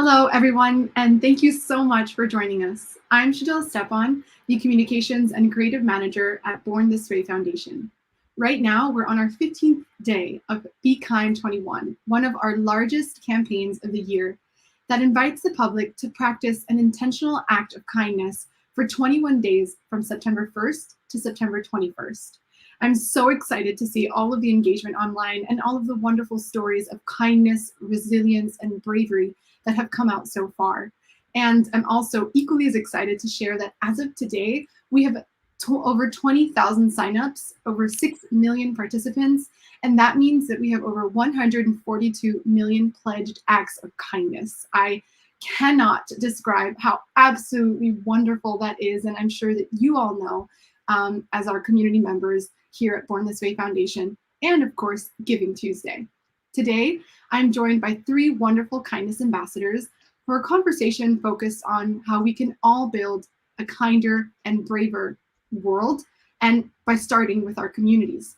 Hello, everyone, and thank you so much for joining us. I'm Shadil Stepan, the Communications and Creative Manager at Born This Way Foundation. Right now, we're on our 15th day of Be Kind 21, one of our largest campaigns of the year that invites the public to practice an intentional act of kindness for 21 days from September 1st to September 21st. I'm so excited to see all of the engagement online and all of the wonderful stories of kindness, resilience, and bravery that have come out so far. And I'm also equally as excited to share that as of today, we have over 20,000 signups, over 6 million participants, and that means that we have over 142 million pledged acts of kindness. I cannot describe how absolutely wonderful that is, and I'm sure that you all know as our community members here at Born This Way Foundation, and of course, Giving Tuesday. Today, I'm joined by 3 wonderful kindness ambassadors for a conversation focused on how we can all build a kinder and braver world, and by starting with our communities.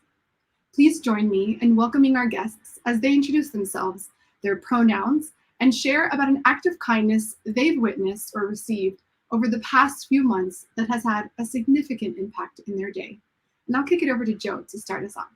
Please join me in welcoming our guests as they introduce themselves, their pronouns, and share about an act of kindness they've witnessed or received over the past few months that has had a significant impact in their day. And I'll kick it over to Joe to start us off.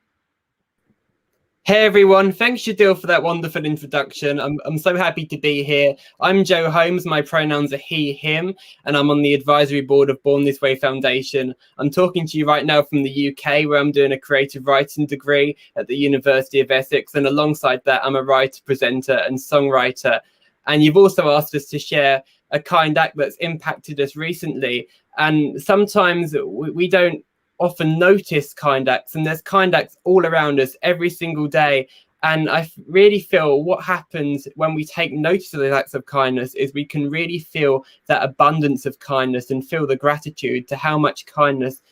Hey everyone, thanks Shadil for that wonderful introduction. I'm so happy to be here. I'm Joe Holmes, my pronouns are he, him, and I'm on the advisory board of Born This Way Foundation. I'm talking to you right now from the UK, where I'm doing a creative writing degree at the University of Essex, and alongside that I'm a writer, presenter and songwriter. And you've also asked us to share a kind act that's impacted us recently, and sometimes we don't often notice kind acts, and there's kind acts all around us every single day. And I really feel what happens when we take notice of those acts of kindness is we can really feel that abundance of kindness and feel the gratitude to how much kindness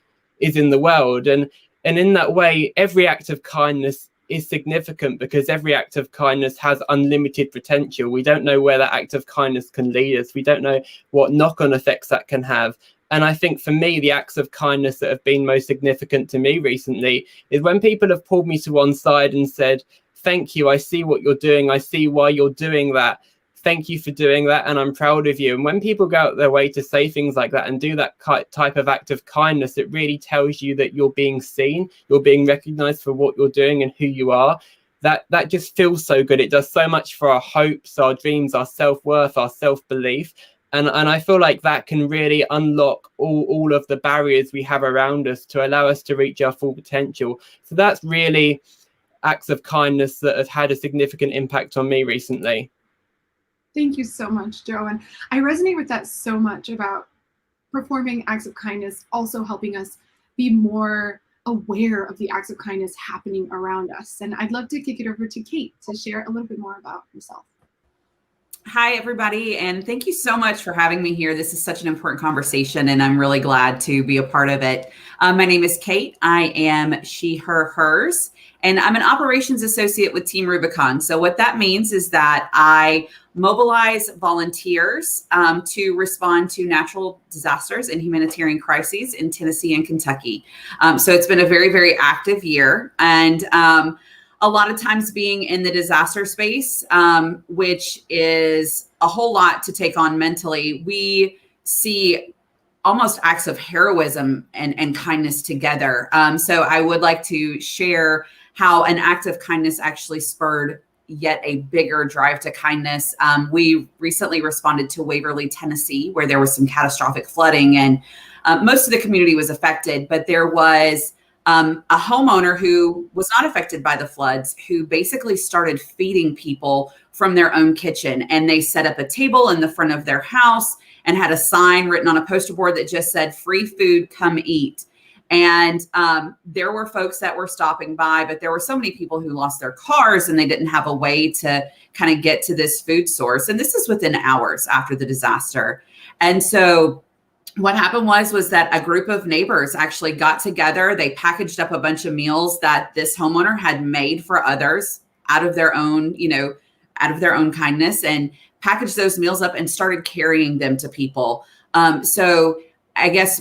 is in the world. And in that way, every act of kindness is significant because every act of kindness has unlimited potential. We don't know where that act of kindness can lead us. We don't know what knock-on effects that can have. And I think for me, the acts of kindness that have been most significant to me recently is when people have pulled me to one side and said, thank you, I see what you're doing. I see why you're doing that. Thank you for doing that. And I'm proud of you. And when people go out their way to say things like that and do that type of act of kindness, it really tells you that you're being seen, you're being recognized for what you're doing and who you are. That just feels so good. It does so much for our hopes, our dreams, our self-worth, our self-belief. And I feel like that can really unlock all of the barriers we have around us to allow us to reach our full potential. So that's really acts of kindness that have had a significant impact on me recently. Thank you so much, Joe. And I resonate with that so much about performing acts of kindness, also helping us be more aware of the acts of kindness happening around us. And I'd love to kick it over to Kate to share a little bit more about herself. Hi, everybody, and thank you so much for having me here. This is such an important conversation, and I'm really glad to be a part of it. My name is Kate. I am she, her, hers, and I'm an operations associate with Team Rubicon. So what that means is that I mobilize volunteers to respond to natural disasters and humanitarian crises in Tennessee and Kentucky. So it's been a very, very active year, and a lot of times being in the disaster space, which is a whole lot to take on mentally, we see almost acts of heroism and kindness together. So I would like to share how an act of kindness actually spurred yet a bigger drive to kindness. We recently responded to Waverly, Tennessee, where there was some catastrophic flooding, and most of the community was affected, but there was a homeowner who was not affected by the floods, who basically started feeding people from their own kitchen. And they set up a table in the front of their house and had a sign written on a poster board that just said, "Free food, come eat." And there were folks that were stopping by, but there were so many people who lost their cars and they didn't have a way to kind of get to this food source. And this is within hours after the disaster. And so what happened was that a group of neighbors actually got together. They packaged up a bunch of meals that this homeowner had made for others out of their own, out of their own kindness, and packaged those meals up and started carrying them to people. So I guess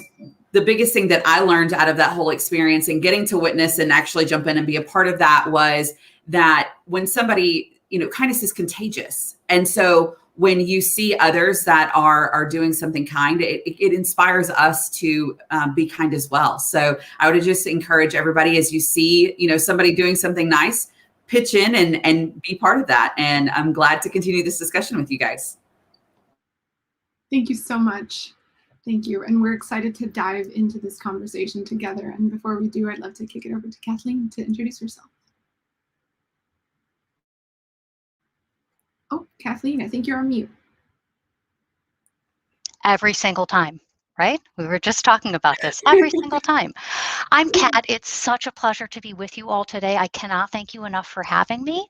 the biggest thing that I learned out of that whole experience and getting to witness and actually jump in and be a part of that was that when somebody, kindness is contagious. And so when you see others that are doing something kind, it inspires us to be kind as well. So I would just encourage everybody, as you see, somebody doing something nice, pitch in and be part of that. And I'm glad to continue this discussion with you guys. Thank you so much. Thank you. And we're excited to dive into this conversation together. And before we do, I'd love to kick it over to Kathleen to introduce herself. Oh, Kathleen, I think you're on mute. Every single time, right? We were just talking about this every single time. I'm Kat. It's such a pleasure to be with you all today. I cannot thank you enough for having me.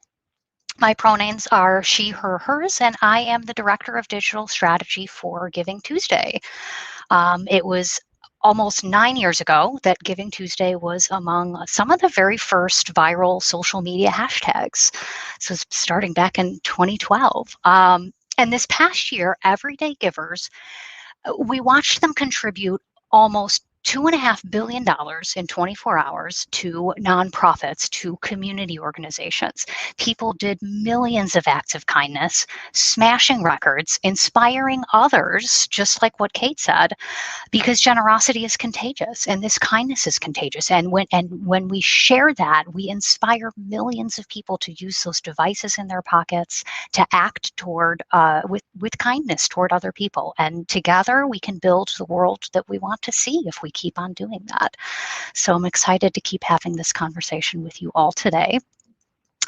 My pronouns are she, her, hers, and I am the Director of Digital Strategy for Giving Tuesday. It was almost 9 years ago that Giving Tuesday was among some of the very first viral social media hashtags. So it's starting back in 2012. And this past year, everyday givers, we watched them contribute almost $2.5 billion in 24 hours to nonprofits, to community organizations. People did millions of acts of kindness, smashing records, inspiring others, just like what Kate said, because generosity is contagious and this kindness is contagious. And when we share that, we inspire millions of people to use those devices in their pockets to act toward with kindness toward other people. And together we can build the world that we want to see if we keep on doing that. So I'm excited to keep having this conversation with you all today.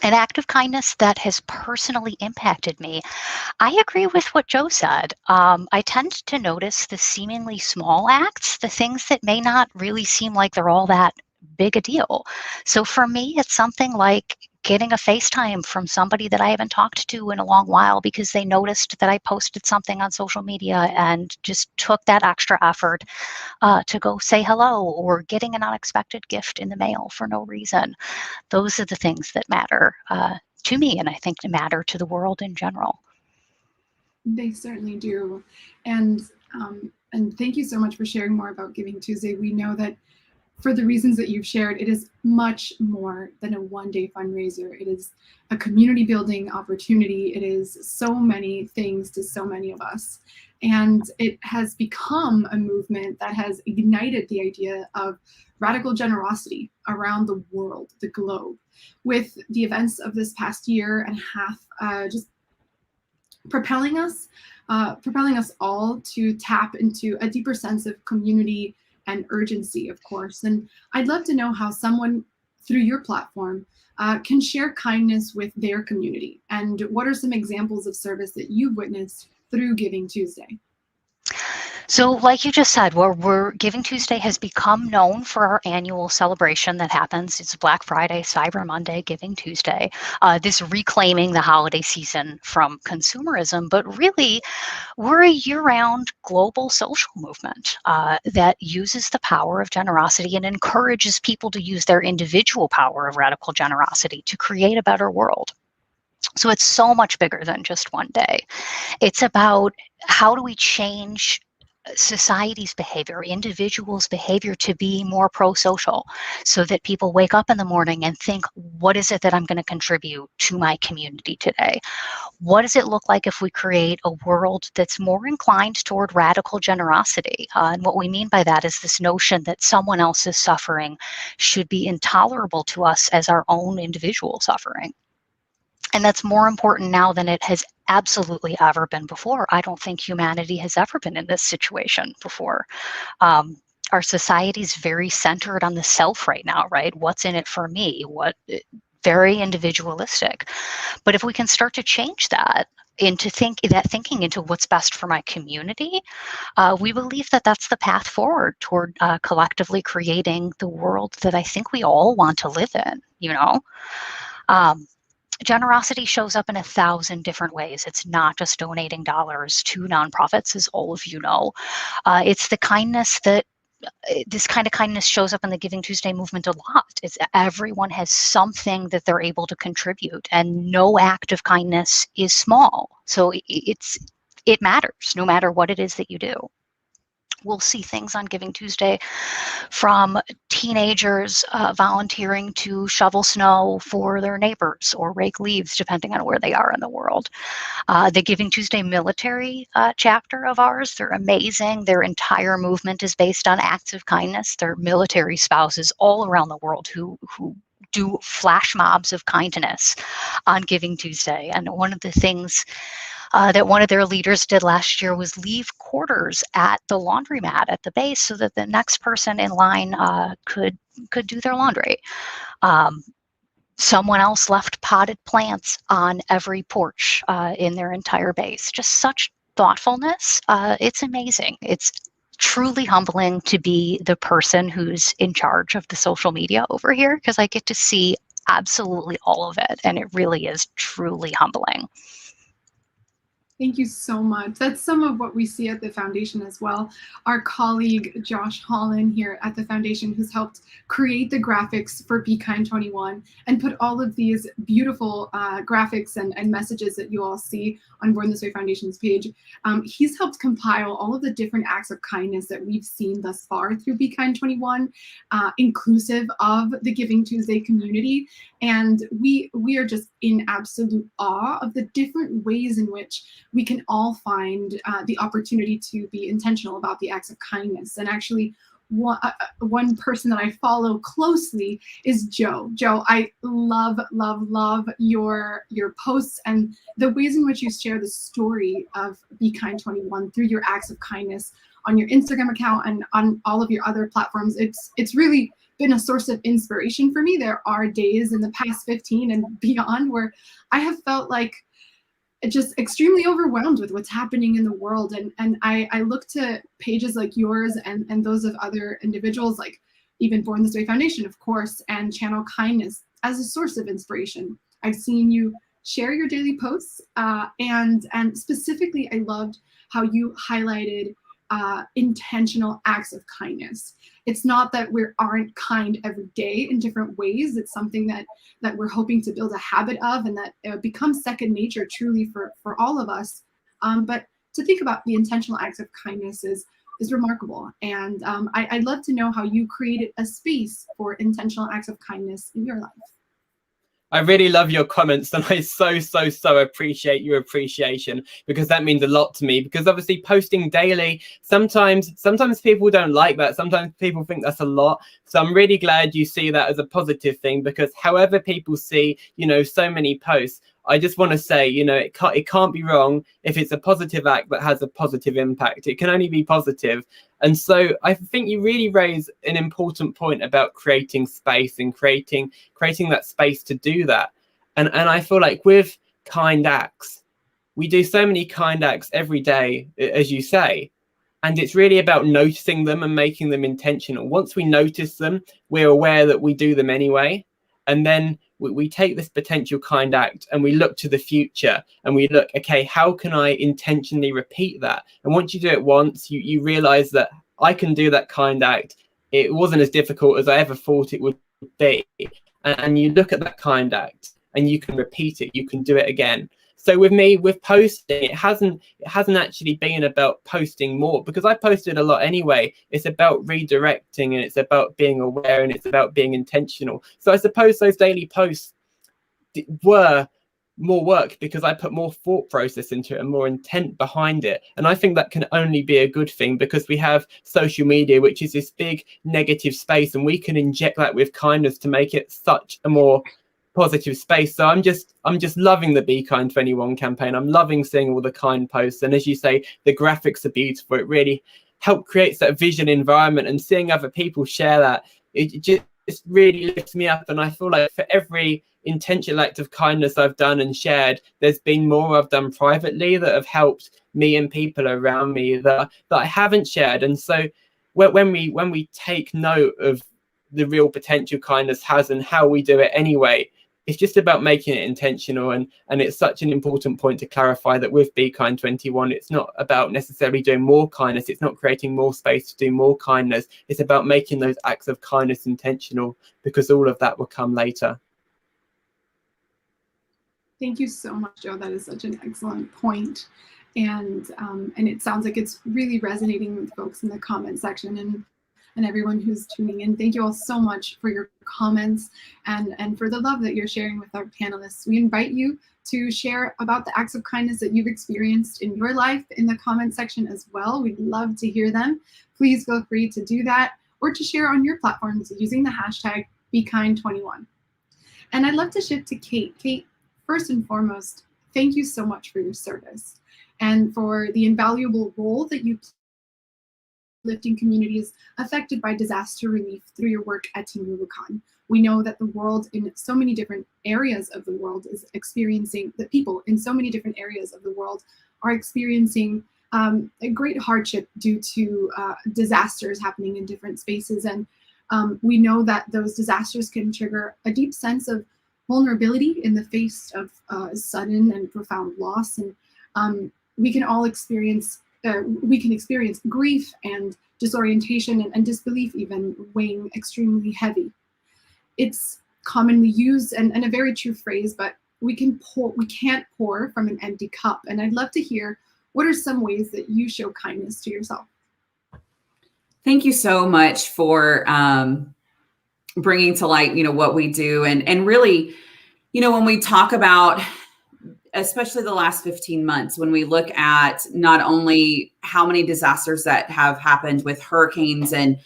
An act of kindness that has personally impacted me. I agree with what Joe said. I tend to notice the seemingly small acts, the things that may not really seem like they're all that big a deal. So for me, it's something like getting a FaceTime from somebody that I haven't talked to in a long while because they noticed that I posted something on social media and just took that extra effort to go say hello, or getting an unexpected gift in the mail for no reason. Those are the things that matter to me, and I think matter to the world in general. They certainly do. And thank you so much for sharing more about Giving Tuesday. We know that for the reasons that you've shared, it is much more than a one-day fundraiser. It is a community building opportunity. It is so many things to so many of us. And it has become a movement that has ignited the idea of radical generosity around the world, the globe, with the events of this past year and a half just propelling us all to tap into a deeper sense of community and urgency, of course. And I'd love to know how someone through your platform can share kindness with their community. And what are some examples of service that you've witnessed through Giving Tuesday? So like you just said, Giving Tuesday has become known for our annual celebration that happens. It's Black Friday, Cyber Monday, Giving Tuesday, this reclaiming the holiday season from consumerism. But really, we're a year-round global social movement that uses the power of generosity and encourages people to use their individual power of radical generosity to create a better world. So it's so much bigger than just one day. It's about how do we change society's behavior, individuals' behavior to be more pro-social, so that people wake up in the morning and think, what is it that I'm going to contribute to my community today? What does it look like if we create a world that's more inclined toward radical generosity? And what we mean by that is this notion that someone else's suffering should be intolerable to us as our own individual suffering. And that's more important now than it has absolutely ever been before. I don't think humanity has ever been in this situation before. Our society is very centered on the self right now, right? What's in it for me? Very individualistic. But if we can start to change that thinking into what's best for my community, we believe that that's the path forward toward collectively creating the world that I think we all want to live in, Generosity shows up in 1,000 different ways. It's not just donating dollars to nonprofits, as all of you know. It's the kindness that this kind of kindness shows up in the Giving Tuesday movement a lot. It's everyone has something that they're able to contribute, and no act of kindness is small. So it matters no matter what it is that you do. We'll see things on Giving Tuesday from teenagers volunteering to shovel snow for their neighbors or rake leaves, depending on where they are in the world. The Giving Tuesday military chapter of ours, they're amazing. Their entire movement is based on acts of kindness. They're military spouses all around the world who do flash mobs of kindness on Giving Tuesday. And one of the things that one of their leaders did last year was leave quarters at the laundromat at the base so that the next person in line could do their laundry. Someone else left potted plants on every porch in their entire base. Just such thoughtfulness. It's amazing. It's truly humbling to be the person who's in charge of the social media over here, because I get to see absolutely all of it, and it really is truly humbling. Thank you so much. That's some of what we see at the foundation as well. Our colleague Josh Holland here at the foundation, who's helped create the graphics for Be Kind 21 and put all of these beautiful graphics and messages that you all see on Born This Way Foundation's page. He's helped compile all of the different acts of kindness that we've seen thus far through Be Kind 21, inclusive of the Giving Tuesday community. And we are just in absolute awe of the different ways in which we can all find the opportunity to be intentional about the acts of kindness. And actually, one person that I follow closely is Joe. Joe, I love your posts and the ways in which you share the story of Be Kind 21 through your acts of kindness on your Instagram account and on all of your other platforms. It's really been a source of inspiration for me. There are days in the past 15 and beyond where I have felt like just extremely overwhelmed with what's happening in the world. And I look to pages like yours and those of other individuals, like even Born This Way Foundation, of course, and Channel Kindness as a source of inspiration. I've seen you share your daily posts and specifically I loved how you highlighted intentional acts of kindness. It's not that we aren't kind every day in different ways. It's something that we're hoping to build a habit of and that becomes second nature truly for all of us. But to think about the intentional acts of kindness is remarkable. And I'd love to know how you created a space for intentional acts of kindness in your life. I really love your comments, and I so appreciate your appreciation, because that means a lot to me. Because obviously posting daily, sometimes people don't like that. Sometimes people think that's a lot. So I'm really glad you see that as a positive thing, because however people see, so many posts, I just want to say, it can't be wrong if it's a positive act that has a positive impact. It can only be positive. And so I think you really raise an important point about creating space and creating that space to do that. And I feel like with kind acts, we do so many kind acts every day, as you say, and it's really about noticing them and making them intentional. Once we notice them, we're aware that we do them anyway. And then we take this potential kind act and we look to the future and we look, okay, how can I intentionally repeat that? And once you do it once, you realize that I can do that kind act. It wasn't as difficult as I ever thought it would be. And you look at that kind act and you can repeat it. You can do it again. So with me, with posting, it hasn't actually been about posting more, because I posted a lot anyway. It's about redirecting, and it's about being aware, and it's about being intentional. So I suppose those daily posts were more work because I put more thought process into it and more intent behind it. And I think that can only be a good thing, because we have social media, which is this big negative space, and we can inject that with kindness to make it such a more positive space. So I'm just loving the Be Kind 21 campaign. I'm loving seeing all the kind posts, and as you say, the graphics are beautiful. It really helped create that vision environment, and seeing other people share that, it just really lifts me up. And I feel like for every intentional act of kindness I've done and shared, there's been more I've done privately that have helped me and people around me that I haven't shared. And so when we take note of the real potential kindness has and how we do it anyway, it's just about making it intentional. And it's such an important point to clarify that with Be Kind 21, it's not about necessarily doing more kindness. It's not creating more space to do more kindness. It's about making those acts of kindness intentional, because all of that will come later. Thank you so much, Joe. That is such an excellent point. And it sounds like it's really resonating with folks in the comment section and everyone who's tuning in. Thank you all so much for your comments and for the love that you're sharing with our panelists. We invite you to share about the acts of kindness that you've experienced in your life in the comment section as well. We'd love to hear them. Please feel free to do that or to share on your platforms using the hashtag BeKind21. And I'd love to shift to Kate. Kate, first and foremost, thank you so much for your service and for the invaluable role that you play lifting communities affected by disaster relief through your work at Team Rubicon. We know that the world in so many different areas of the world is experiencing, that people in so many different areas of the world are experiencing a great hardship due to disasters happening in different spaces. And we know that those disasters can trigger a deep sense of vulnerability in the face of sudden and profound loss. And we can all experience grief and disorientation and disbelief even weighing extremely heavy. It's commonly used and a very true phrase, but we can't pour from an empty cup. And I'd love to hear, what are some ways that you show kindness to yourself? Thank you so much for bringing to light, what we do. And really, when we talk about, especially the last 15 months, when we look at not only how many disasters that have happened with hurricanes and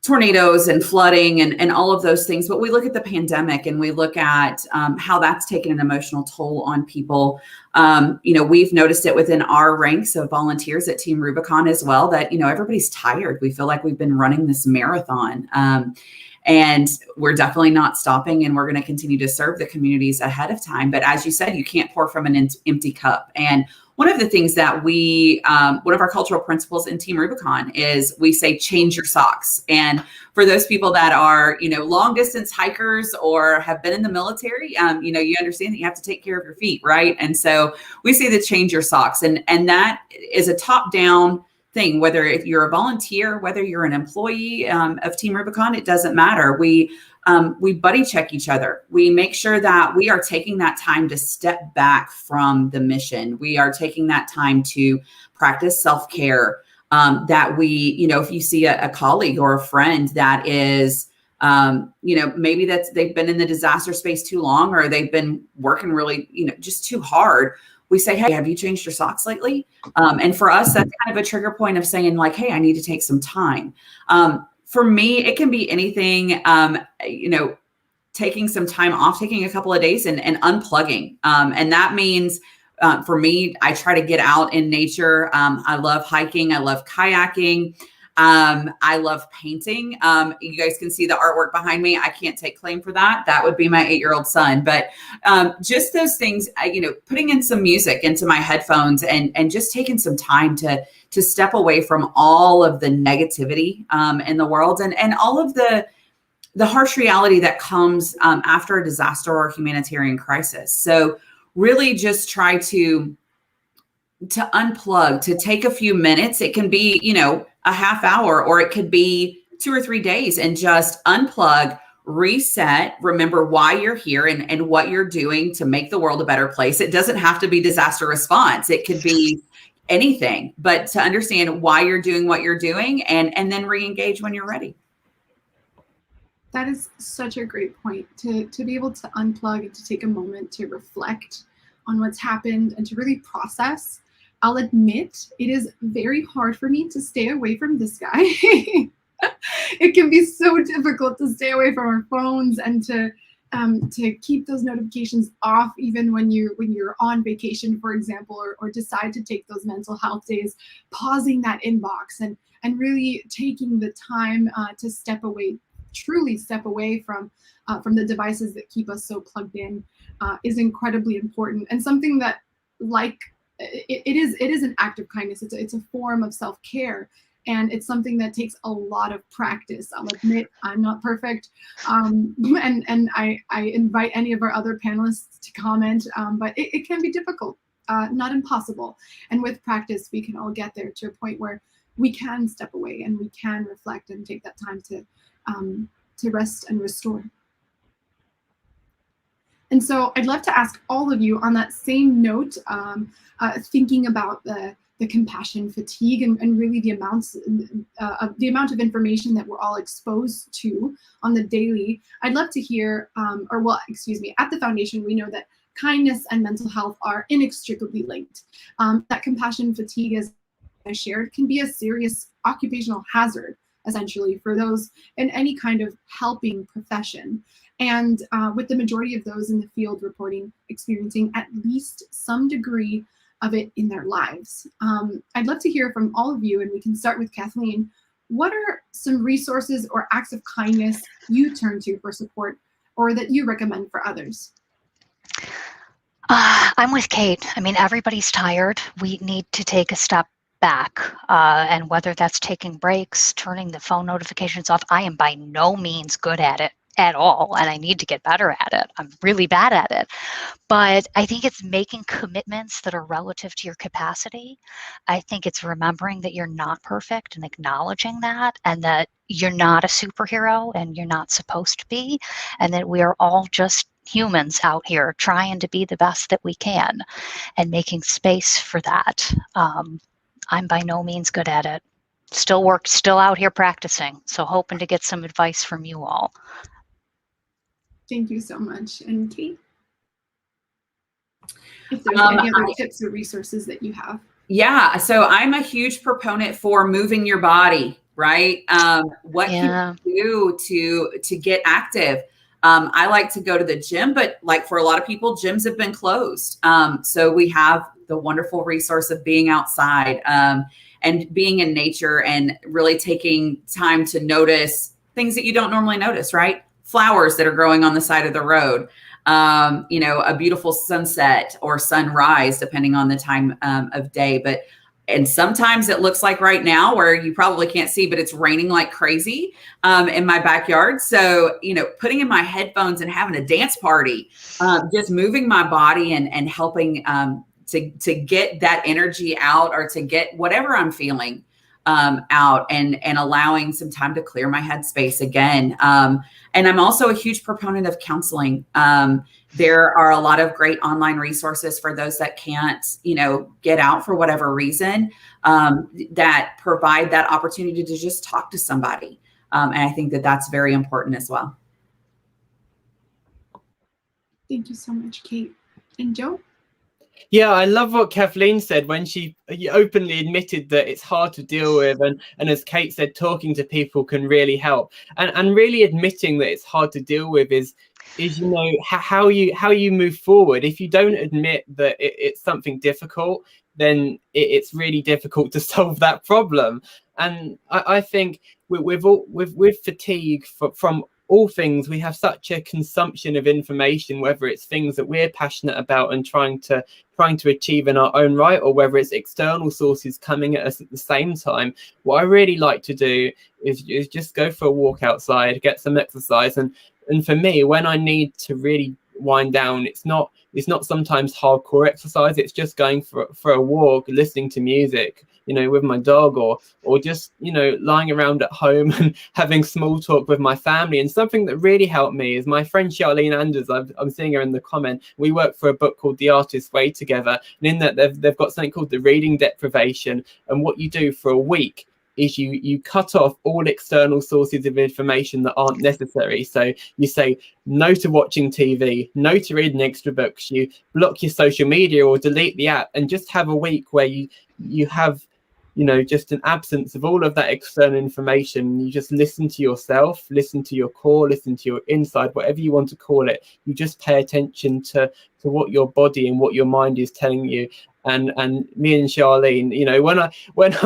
tornadoes and flooding and all of those things, but we look at the pandemic and we look at how that's taken an emotional toll on people. We've noticed it within our ranks of volunteers at Team Rubicon as well, that, everybody's tired. We feel like we've been running this marathon. And we're definitely not stopping, and we're going to continue to serve the communities ahead of time. But as you said, you can't pour from an empty cup. And one of the things that one of our cultural principles in Team Rubicon is we say, change your socks. And for those people that are, long distance hikers or have been in the military, you understand that you have to take care of your feet, right? And so we say to change your socks. And that is a top-down thing, whether if you're a volunteer, whether you're an employee of Team Rubicon, it doesn't matter. We buddy check each other. We make sure that we are taking that time to step back from the mission. We are taking that time to practice self-care, that we, if you see a colleague or a friend that is, maybe they've been in the disaster space too long, or they've been working really, just too hard. We say, hey, have you changed your socks lately? And for us, that's kind of a trigger point of saying like, hey, I need to take some time. For me, it can be anything, taking some time off, taking a couple of days and unplugging. And that means, for me, I try to get out in nature. I love hiking. I love kayaking. I love painting. You guys can see the artwork behind me. I can't take claim for that. That would be my 8-year-old son. But just those things, putting in some music into my headphones and just taking some time to step away from all of the negativity in the world and all of the harsh reality that comes after a disaster or a humanitarian crisis. So really just try to unplug, to take a few minutes. It can be, a half hour, or it could be 2 or 3 days, and just unplug, reset, remember why you're here and what you're doing to make the world a better place. It doesn't have to be disaster response. It could be anything, but to understand why you're doing what you're doing and then re-engage when you're ready. That is such a great point, to be able to unplug and to take a moment to reflect on what's happened and to really process. I'll admit it is very hard for me to stay away from this guy. It can be so difficult to stay away from our phones and to keep those notifications off, even when you're on vacation, for example, or decide to take those mental health days. Pausing that inbox and really taking the time to step away, truly step away from the devices that keep us so plugged in is incredibly important, and something that, like, it is an act of kindness. It's a form of self-care, and it's something that takes a lot of practice. I'll admit I'm not perfect, and I invite any of our other panelists to comment, but it can be difficult, not impossible. And with practice, we can all get there to a point where we can step away and we can reflect and take that time to rest and restore. And so I'd love to ask all of you on that same note, thinking about the compassion fatigue and really the amount of information that we're all exposed to on the daily. I'd love to hear, at the foundation, we know that kindness and mental health are inextricably linked. That compassion fatigue, as I shared, can be a serious occupational hazard, essentially, for those in any kind of helping profession. And with the majority of those in the field reporting experiencing at least some degree of it in their lives. I'd love to hear from all of you, and we can start with Kathleen. What are some resources or acts of kindness you turn to for support, or that you recommend for others? I'm with Kate. I mean, everybody's tired. We need to take a step back, and whether that's taking breaks, turning the phone notifications off. I am by no means good at it at all, and I need to get better at it. I'm really bad at it. But I think it's making commitments that are relative to your capacity. I think it's remembering that you're not perfect and acknowledging that, and that you're not a superhero and you're not supposed to be, and that we are all just humans out here trying to be the best that we can, and making space for that. I'm by no means good at it. Still out here practicing. So hoping to get some advice from you all. Thank you so much. And Kate? If there's any other tips or resources that you have. Yeah, so I'm a huge proponent for moving your body, right? What can you do to get active? I like to go to the gym, but like for a lot of people, gyms have been closed. So we have the wonderful resource of being outside and being in nature, and really taking time to notice things that you don't normally notice, right? Flowers that are growing on the side of the road, a beautiful sunset or sunrise, depending on the time of day. And sometimes it looks like right now, where you probably can't see, but it's raining like crazy in my backyard. So, putting in my headphones and having a dance party, just moving my body and helping to get that energy out, or to get whatever I'm feeling out, and allowing some time to clear my headspace again. And I'm also a huge proponent of counseling. There are a lot of great online resources for those that can't, get out for whatever reason, that provide that opportunity to just talk to somebody. And I think that that's very important as well. Thank you so much, Kate. And Joe? Yeah, I love what Kathleen said when she openly admitted that it's hard to deal with, and as Kate said, talking to people can really help, and really admitting that it's hard to deal with is how you move forward. If you don't admit that it's something difficult, then it's really difficult to solve that problem. And I think with fatigue from all things, we have such a consumption of information, whether it's things that we're passionate about and trying to achieve in our own right, or whether it's external sources coming at us at the same time. What I really like to do is just go for a walk outside, get some exercise, and for me, when I need to really wind down, it's not sometimes hardcore exercise. It's just going for a walk, listening to music, with my dog, or just lying around at home and having small talk with my family. And something that really helped me is my friend Charlene Anders. I'm seeing her in the comment. We work for a book called The Artist's Way together, and in that they've got something called the Reading Deprivation. And what you do for a week is you cut off all external sources of information that aren't necessary. So you say no to watching TV, no to reading extra books, you block your social media or delete the app, and just have a week where you have just an absence of all of that external information. You just listen to yourself, listen to your core, listen to your inside, whatever you want to call it. You just pay attention to what your body and what your mind is telling you. And me and Charlene,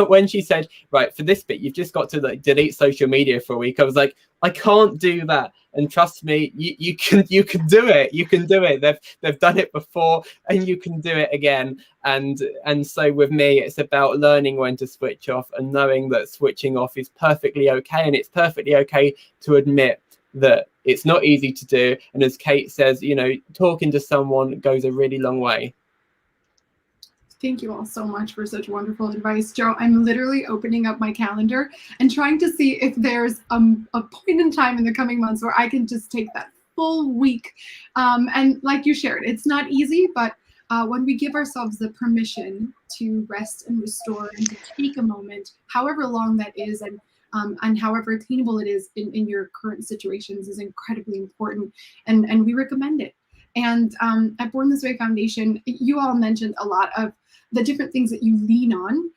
when she said, right, for this bit, you've just got to delete social media for a week, I was like, I can't do that. And trust me, you can do it. You can do it. They've done it before, and you can do it again. And so with me, it's about learning when to switch off, and knowing that switching off is perfectly okay. And it's perfectly okay to admit that it's not easy to do. And as Kate says, talking to someone goes a really long way. Thank you all so much for such wonderful advice. Joe, I'm literally opening up my calendar and trying to see if there's a point in time in the coming months where I can just take that full week. And like you shared, it's not easy, but when we give ourselves the permission to rest and restore and to take a moment, however long that is, and however attainable it is in your current situations, is incredibly important. And we recommend it. And at Born This Way Foundation, you all mentioned a lot of the different things that you lean on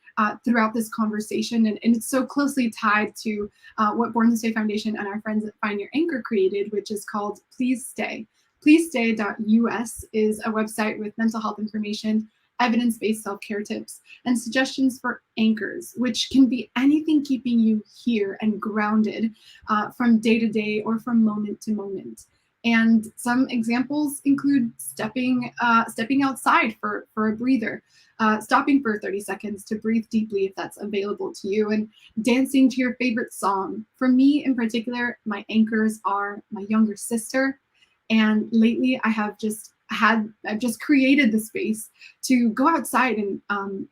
throughout this conversation. And it's so closely tied to what Born This Way Foundation and our friends at Find Your Anchor created, which is called Please Stay. PleaseStay.us is a website with mental health information, evidence-based self-care tips, and suggestions for anchors, which can be anything keeping you here and grounded from day to day or from moment to moment. And some examples include stepping outside for a breather, stopping for 30 seconds to breathe deeply if that's available to you, and dancing to your favorite song. For me in particular, my anchors are my younger sister. And lately I've just created the space to go outside and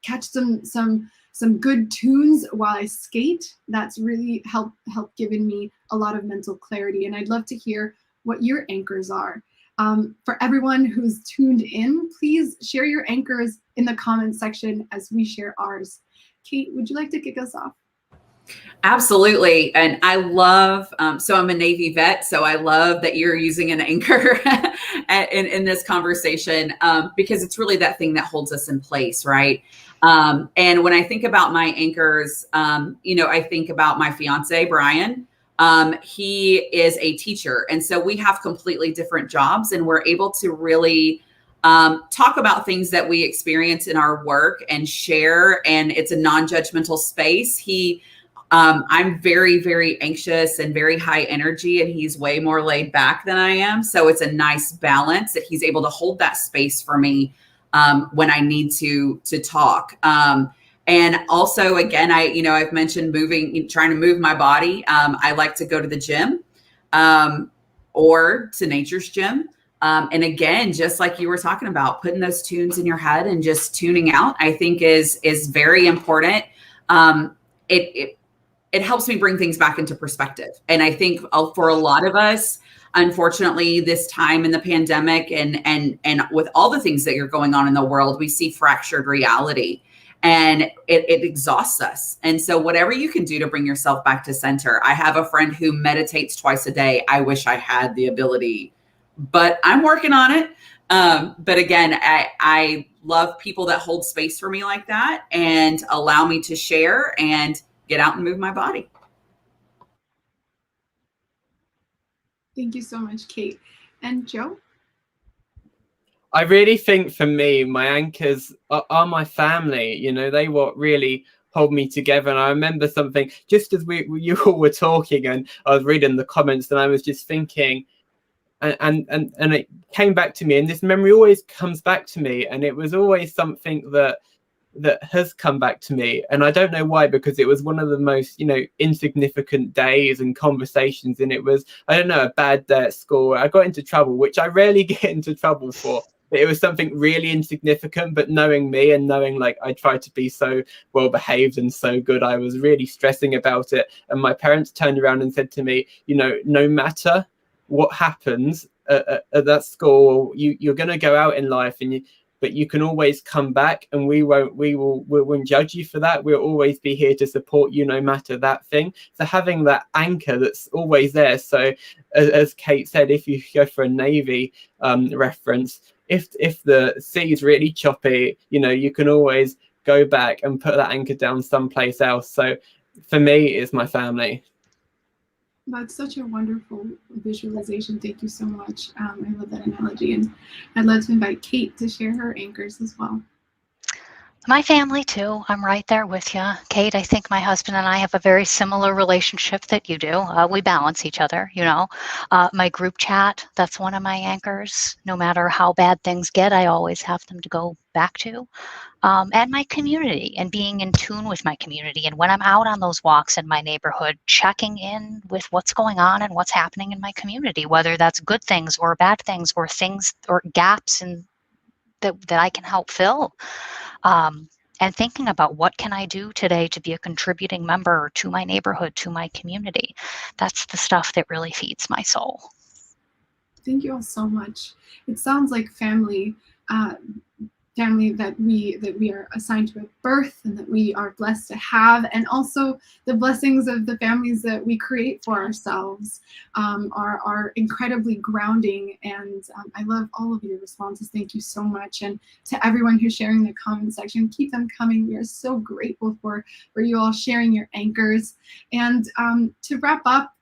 catch some good tunes while I skate. That's really helped given me a lot of mental clarity. And I'd love to hear what your anchors are. For everyone who's tuned in, please share your anchors in the comments section as we share ours. Kate, would you like to kick us off? Absolutely. And I love, so I'm a Navy vet, so I love that you're using an anchor in this conversation, because it's really that thing that holds us in place, right? And when I think about my anchors, I think about my fiance, Brian. He is a teacher. And so we have completely different jobs, and we're able to really talk about things that we experience in our work and share. And it's a non-judgmental space. I'm very, very anxious and very high energy, and he's way more laid back than I am. So it's a nice balance that he's able to hold that space for me when I need to talk. And also, again, I've mentioned trying to move my body. I like to go to the gym or to nature's gym. And again, just like you were talking about, putting those tunes in your head and just tuning out, I think is very important. It helps me bring things back into perspective. And I think for a lot of us, unfortunately, this time in the pandemic and with all the things that are going on in the world, we see fractured reality, and it exhausts us. And so whatever you can do to bring yourself back to center. I have a friend who meditates twice a day. I wish I had the ability, but I'm working on it. But again, I love people that hold space for me like that and allow me to share and get out and move my body. Thank you so much, Kate. And Joe? I really think for me, my anchors are my family. They what really hold me together. And I remember something just as you all were talking, and I was reading the comments, and I was just thinking, and it came back to me, and this memory always comes back to me, and it was always something that has come back to me. And I don't know why, because it was one of the most insignificant days and conversations, and it was, I don't know, a bad day at school. I got into trouble, which I rarely get into trouble for, but it was something really insignificant. But knowing me and knowing I tried to be so well behaved and so good, I was really stressing about it. And my parents turned around and said to me, no matter what happens at that school, you're going to go out in life, but you can always come back, and we won't judge you for that. We'll always be here to support you no matter that thing. So having that anchor that's always there. So as Kate said, if you go for a Navy reference, if the sea is really choppy, you can always go back and put that anchor down someplace else. So for me, it's my family. That's such a wonderful visualization. Thank you so much. I love that analogy. And I'd love to invite Kate to share her anchors as well. My family too. I'm right there with you. Kate, I think my husband and I have a very similar relationship that you do. We balance each other, My group chat, that's one of my anchors. No matter how bad things get, I always have them to go back to. And my community, and being in tune with my community. And when I'm out on those walks in my neighborhood, checking in with what's going on and what's happening in my community, whether that's good things or bad things or things or gaps that I can help fill. And thinking about what can I do today to be a contributing member to my neighborhood, to my community. That's the stuff that really feeds my soul. Thank you all so much. It sounds like family family that we are assigned to at birth and that we are blessed to have, and also the blessings of the families that we create for ourselves are incredibly grounding. And I love all of your responses. Thank you so much. And to everyone who's sharing in the comment section, keep them coming. We are so grateful for you all sharing your anchors. And to wrap up,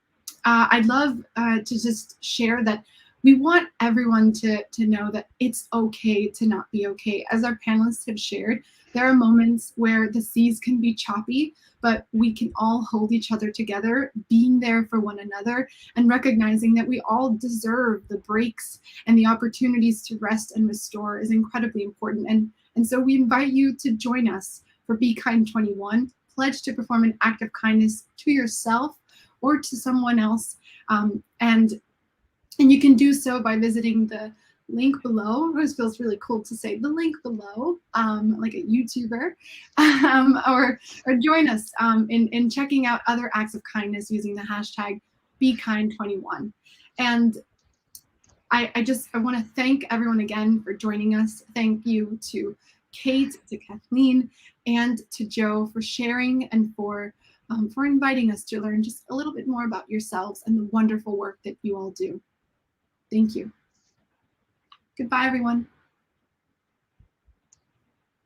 I'd love to just share that we want everyone to know that it's okay to not be okay. As our panelists have shared, there are moments where the seas can be choppy, but we can all hold each other together, being there for one another, and recognizing that we all deserve the breaks and the opportunities to rest and restore is incredibly important. And so we invite you to join us for Be Kind 21. Pledge to perform an act of kindness to yourself or to someone else. And you can do so by visiting the link below. It always feels really cool to say the link below, like a YouTuber, or join us in checking out other acts of kindness using the hashtag BeKind21. And I want to thank everyone again for joining us. Thank you to Kate, to Kathleen, and to Joe for sharing and for inviting us to learn just a little bit more about yourselves and the wonderful work that you all do. Thank you. Goodbye, everyone.